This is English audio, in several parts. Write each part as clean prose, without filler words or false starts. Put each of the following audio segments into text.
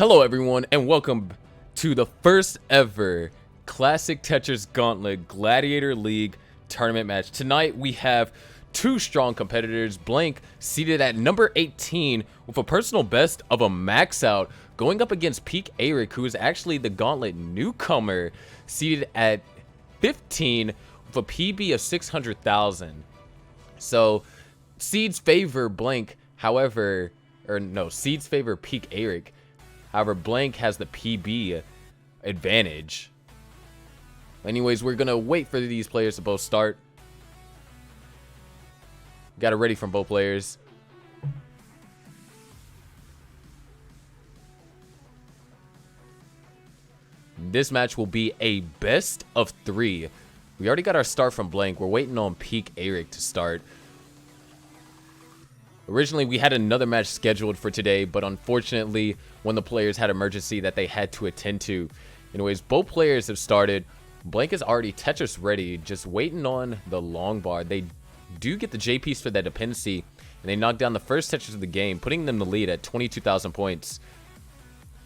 Hello everyone and welcome to the first ever Classic Tetris Gauntlet Gladiator League tournament match. Tonight we have two strong competitors, Blank seated at number 18 with a personal best of a max out, going up against Peekayric, who is actually the Gauntlet Newcomer, seated at 15 with a PB of 600,000. So seeds favor Blank, however, seeds favor Peekayric. However, Blank has the PB advantage. Anyways, we're going to wait for these players to both start. Got it ready from both players. This match will be a best of 3. We already got our start from Blank. We're waiting on Peekayric to start. Originally, we had another match scheduled for today, but unfortunately, one of the players had emergency that they had to attend to. Anyways, both players have started. Blank is already Tetris ready, just waiting on the long bar. They do get the J piece for that dependency, and they knock down the first Tetris of the game, putting them in the lead at 22,000 points.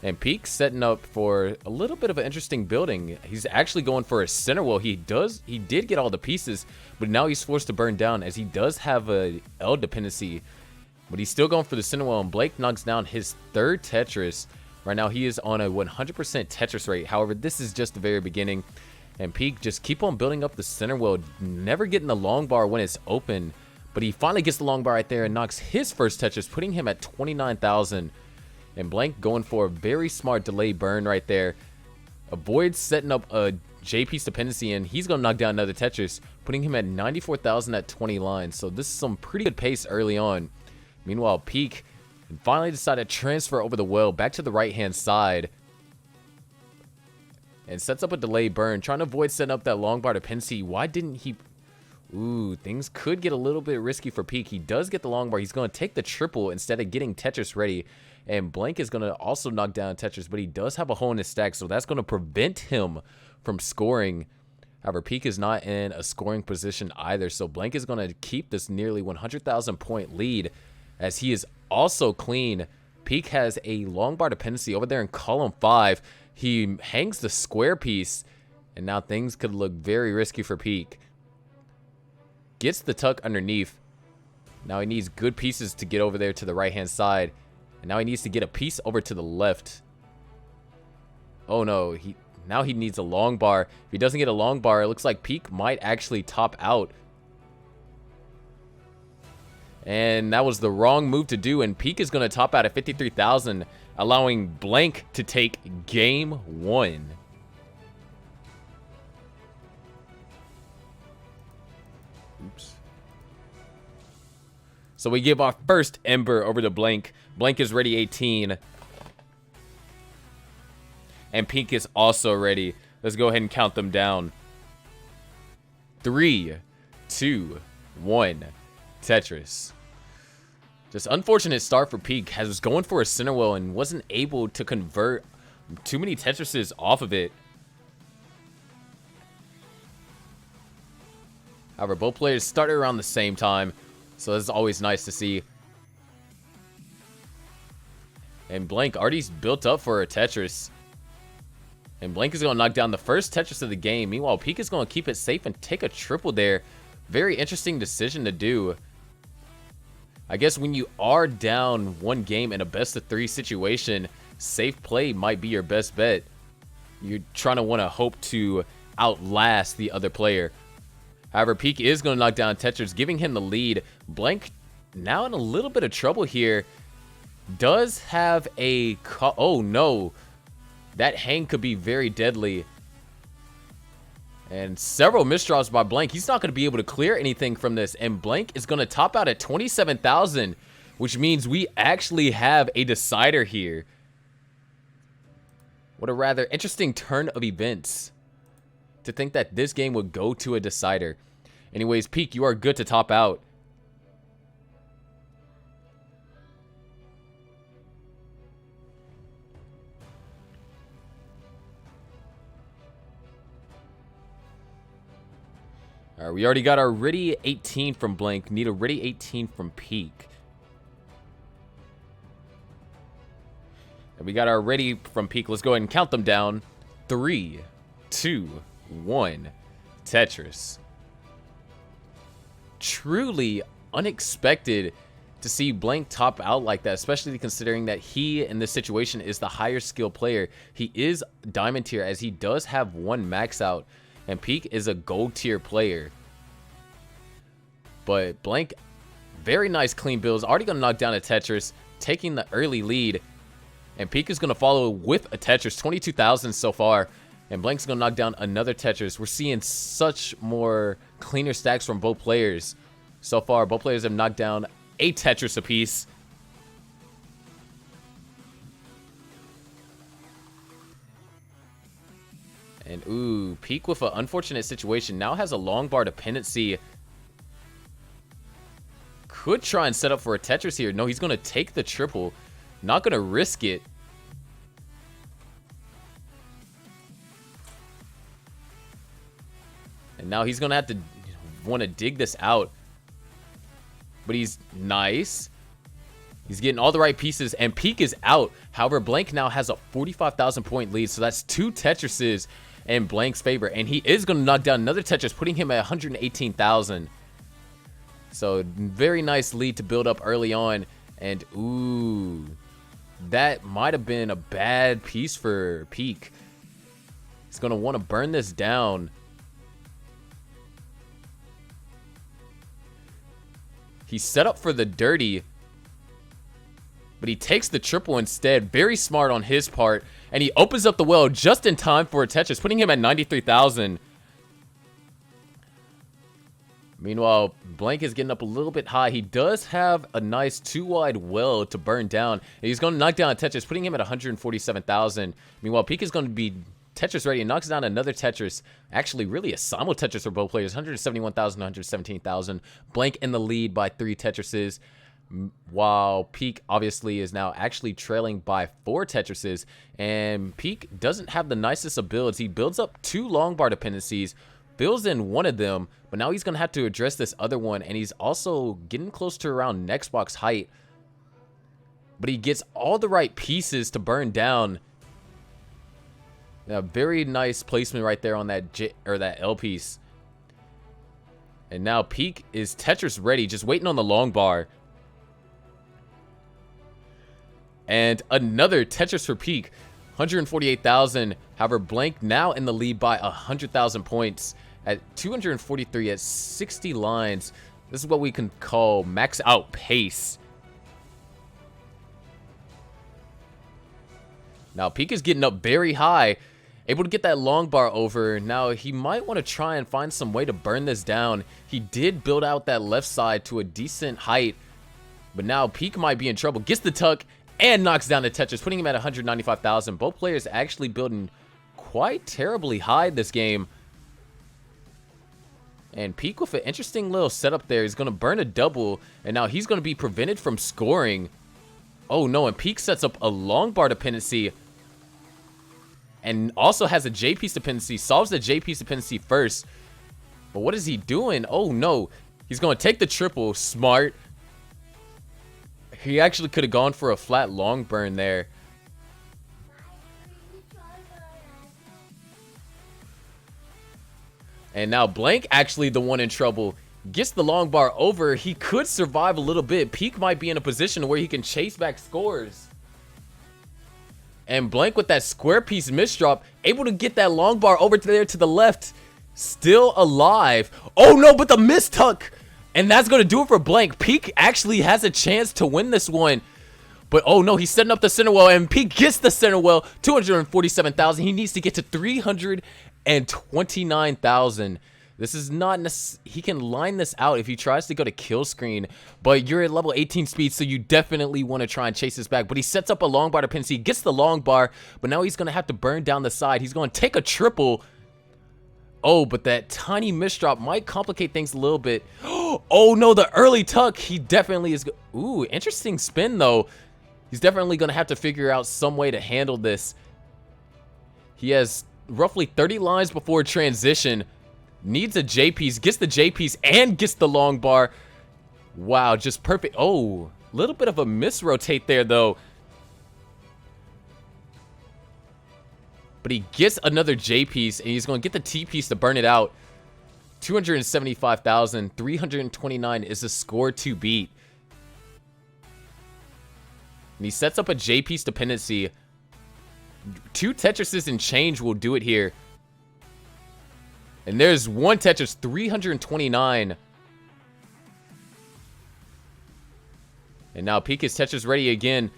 And Peek setting up for a little bit of an interesting building. He's actually going for a center wall. He did get all the pieces, but now he's forced to burn down as he does have a L dependency. But he's still going for the center wall, and Blake knocks down his third Tetris. Right now, he is on a 100% Tetris rate. However, this is just the very beginning. And Peek just keep on building up the center wall, never getting the long bar when it's open. But he finally gets the long bar right there and knocks his first Tetris, putting him at 29,000. And Blank going for a very smart delay burn right there. Avoids setting up a J piece dependency, and he's going to knock down another Tetris, putting him at 94,000 at 20 lines. So this is some pretty good pace early on. Meanwhile, Peek finally decided to transfer over the well back to the right-hand side. And sets up a delay burn, trying to avoid setting up that long bar dependency. Why didn't he... Ooh, things could get a little bit risky for Peek. He does get the long bar. He's going to take the triple instead of getting Tetris ready. And Blank is going to also knock down Tetris, but he does have a hole in his stack, so that's going to prevent him from scoring. However, Peek is not in a scoring position either, so Blank is going to keep this nearly 100,000 point lead as he is also clean. Peek has a long bar dependency over there in column 5. He hangs the square piece, and now things could look very risky for Peek. Gets the tuck underneath. Now he needs good pieces to get over there to the right-hand side. And now he needs to get a piece over to the left. Oh no, now he needs a long bar. If he doesn't get a long bar, it looks like Peek might actually top out. And that was the wrong move to do, and Peek is going to top out at 53,000, allowing Blank to take game 1. Oops. So we give our first Ember over to Blank. Blank is ready 18. And Peek is also ready. Let's go ahead and count them down. 3, 2, 1. Tetris. Just unfortunate start for Peek. Was going for a center well and wasn't able to convert too many Tetrises off of it. However, both players started around the same time, so that's always nice to see. And Blank already built up for a Tetris. And Blank is going to knock down the first Tetris of the game. Meanwhile, Peek is going to keep it safe and take a triple there. Very interesting decision to do. I guess when you are down one game in a best of 3 situation, safe play might be your best bet. You're trying to want to hope to outlast the other player. However, Peek is going to knock down Tetris, giving him the lead. Blank now in a little bit of trouble here. Does have a... Oh no. That hang could be very deadly. And several misdrops by Blank. He's not going to be able to clear anything from this. And Blank is going to top out at 27,000, which means we actually have a decider here. What a rather interesting turn of events to think that this game would go to a decider. Anyways, Peek, you are good to top out. All right, we already got our ready 18 from Blank. Need a ready 18 from Peek. And we got our ready from Peek. Let's go ahead and count them down. 3, 2, 1. Tetris. Truly unexpected to see Blank top out like that, especially considering that he, in this situation, is the higher skill player. He is diamond tier, as he does have 1 max out, and Peek is a gold tier player. But Blank, very nice clean builds. Already going to knock down a Tetris, taking the early lead. And Peek is going to follow with a Tetris, 22,000 so far. And Blank's going to knock down another Tetris. We're seeing such more cleaner stacks from both players. So far, both players have knocked down a Tetris apiece. And ooh, Peek with an unfortunate situation. Now has a long bar dependency. Could try and set up for a Tetris here. No, he's going to take the triple. Not going to risk it. And now he's going to have to want to dig this out. But he's nice. He's getting all the right pieces. And Peek is out. However, Blank now has a 45,000 point lead. So that's 2 Tetrises in Blank's favor. And he is going to knock down another Tetris, putting him at 118,000. So very nice lead to build up early on. And ooh, that might have been a bad piece for Peek. He's going to want to burn this down. He's set up for the dirty, but he takes the triple instead. Very smart on his part. And he opens up the well just in time for a Tetris, putting him at 93,000. Meanwhile, Blank is getting up a little bit high. He does have a nice 2-wide well to burn down. And he's going to knock down a Tetris, putting him at 147,000. Meanwhile, Peek is going to be Tetris ready and knocks down another Tetris. Actually, really a simul Tetris for both players. 171,000, 117,000. Blank in the lead by 3 Tetrises. While Peek obviously is now actually trailing by 4 Tetrises. And Peek doesn't have the nicest of builds. He builds up 2 long bar dependencies. Builds in one of them. But now he's going to have to address this other one. And he's also getting close to around next box height. But he gets all the right pieces to burn down. A very nice placement right there on that that L piece. And now Peek is Tetris ready, just waiting on the long bar. And another Tetris for Peek, 148,000. However, Blank now in the lead by 100,000 points at 243 at 60 lines. This is what we can call max out pace. Now Peek is getting up very high. Able to get that long bar over. Now, he might want to try and find some way to burn this down. He did build out that left side to a decent height. But now, Peek might be in trouble. Gets the tuck and knocks down the Tetris, putting him at 195,000. Both players actually building quite terribly high this game. And Peek with an interesting little setup there. He's going to burn a double. And now he's going to be prevented from scoring. Oh, no. And Peek sets up a long bar dependency. And also has a J piece dependency. Solves the J piece dependency first. But what is he doing? Oh no. He's going to take the triple. Smart. He actually could have gone for a flat long burn there. And now Blank actually the one in trouble. Gets the long bar over. He could survive a little bit. Peek might be in a position where he can chase back scores. And Blank with that square piece misdrop, able to get that long bar over to there to the left. Still alive. Oh no, but the mistuck. And that's going to do it for Blank. Peek actually has a chance to win this one. But oh no, he's setting up the center well. And Peek gets the center well. 247,000. He needs to get to 329,000. This is not necessary. He can line this out if he tries to go to kill screen, but you're at level 18 speed, so you definitely want to try and chase this back. But he sets up a long bar dependency, gets the long bar, but now he's going to have to burn down the side. He's going to take a triple. Oh, but that tiny misdrop might complicate things a little bit. Oh no, the early tuck. He definitely is. Ooh, interesting spin though. He's definitely going to have to figure out some way to handle this. He has roughly 30 lines before transition. Needs a J piece, gets the J piece, and gets the long bar. Wow, just perfect. Oh, little bit of a misrotate there, though. but he gets another J piece, and he's going to get the T piece to burn it out. 275,329 is the score to beat. And he sets up a J piece dependency. 2 Tetrises and change will do it here. And there's one Tetris, 329. And now Peek is Tetris ready again.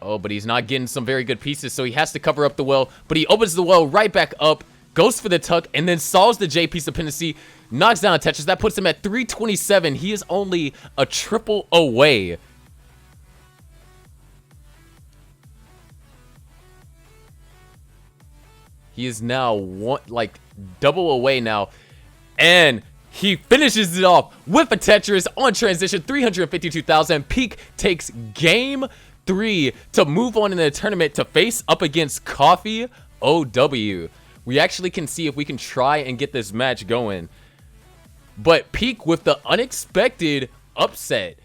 Oh, but he's not getting some very good pieces, so he has to cover up the well. But he opens the well right back up, goes for the tuck, and then solves the J piece dependency, knocks down Tetris. That puts him at 327. He is only a triple away. He is now double away now. And he finishes it off with a Tetris on transition, 352,000. Peek takes game 3 to move on in the tournament to face up against Coffee OW. We actually can see if we can try and get this match going. But Peek with the unexpected upset.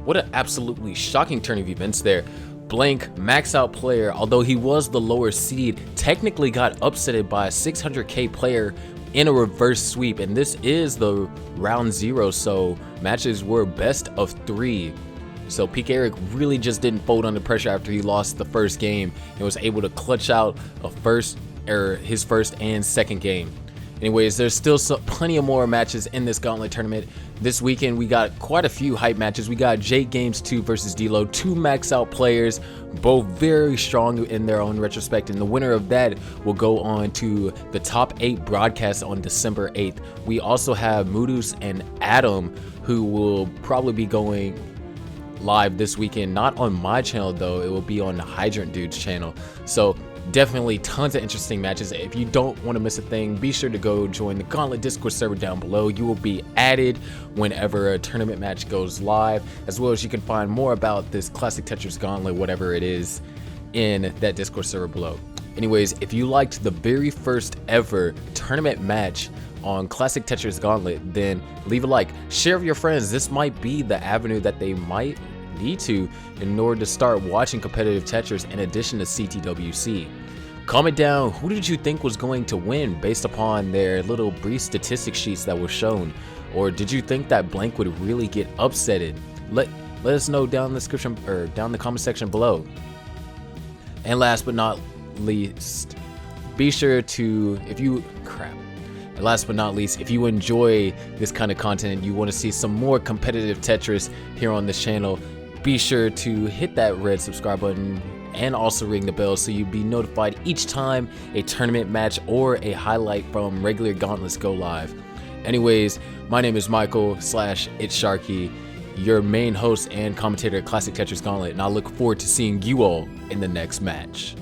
What an absolutely shocking turn of events there. Blank, max out player, although he was the lower seed, technically got upsetted by a 600k player in a reverse sweep, and this is the round 0, so matches were best of 3. So Peekayric really just didn't fold under pressure after he lost the first game and was able to clutch out his first and second game. Anyways, there's still plenty of more matches in this Gauntlet tournament. This weekend, we got quite a few hype matches. We got Jake Games 2 versus D-Lo, 2 max out players, both very strong in their own retrospect. And the winner of that will go on to the top 8 broadcast on December 8th. We also have Moodus and Adam, who will probably be going live this weekend. Not on my channel, though. It will be on the Hydrant Dude's channel. So definitely tons of interesting matches. If you don't want to miss a thing, be sure to go join the Gauntlet Discord server down below. You will be added whenever a tournament match goes live, as well as you can find more about this Classic Tetris Gauntlet, whatever it is, in that Discord server below. Anyways, if you liked the very first ever tournament match on Classic Tetris Gauntlet, then leave a like, share with your friends. This might be the avenue that they might need to in order to start watching competitive Tetris in addition to CTWC. Comment down, who did you think was going to win based upon their little brief statistic sheets that were shown, or did you think that Blank would really get upsetted? Let us know down in the description or down in the comment section below. And last but not least, be sure to, if you enjoy this kind of content, you want to see some more competitive Tetris here on this channel, be sure to hit that red subscribe button and also ring the bell so you'll be notified each time a tournament match or a highlight from regular gauntlets go live. Anyways, my name is Michael / It's Sharky, your main host and commentator at Classic Tetris Gauntlet, and I look forward to seeing you all in the next match.